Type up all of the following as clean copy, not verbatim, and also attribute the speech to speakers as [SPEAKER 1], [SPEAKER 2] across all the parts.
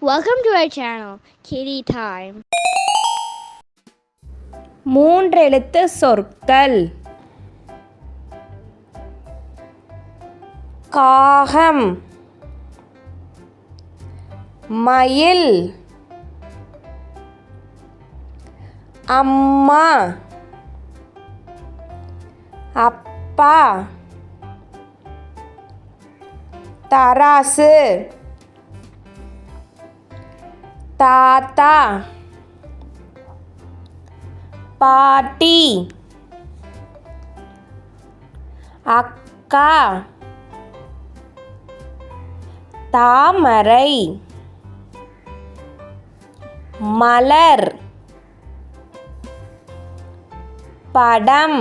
[SPEAKER 1] Welcome to our channel, Kitty Time.
[SPEAKER 2] மூன்றெழுத்து சொற்கள். காகம், மயில், அம்மா, அப்பா, தராசு, தாத்தா, பாட்டி, அக்கா, தாமரை, மலர், படம்,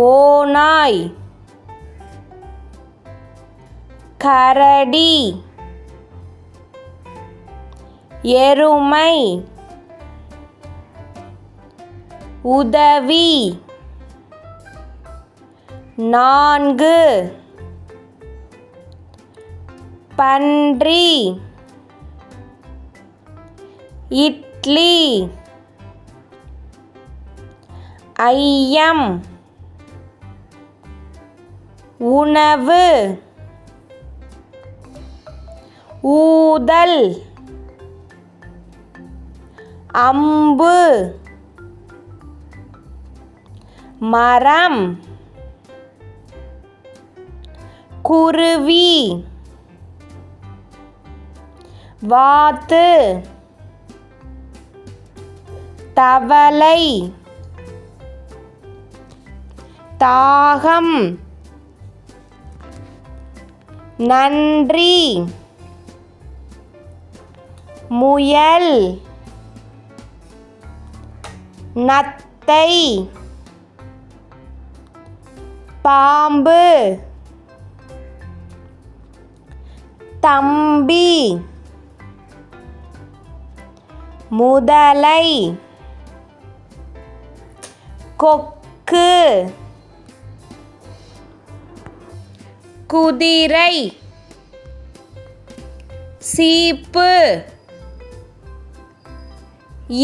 [SPEAKER 2] ஓநாய், கரடி, எருமை, உதவி, 4, பன்றி, இட்லி, ஐயம், உணவு, ஊதல், அம்பு, மரம், குருவி, வாத்து, தவளை, தாகம், நன்றி, முயல், நத்தை, பாம்பு, தம்பி, முதலை, கொக்கு, குதிரை, சீப்பு,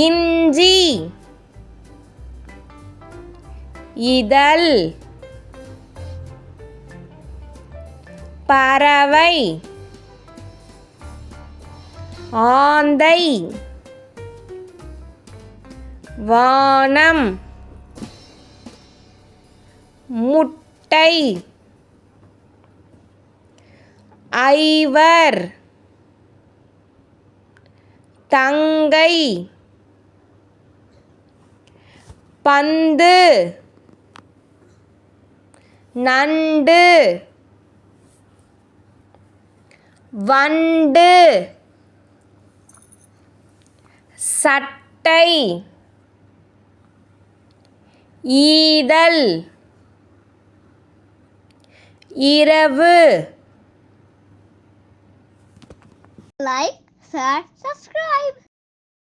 [SPEAKER 2] இஞ்சி, இதழ், பறவை, ஆந்தை, வானம், முட்டை, ஐவர், தங்கை, பந்து, நண்டு, வண்டு, சட்டை, ஈதல், இரவு.
[SPEAKER 1] Like, share, subscribe.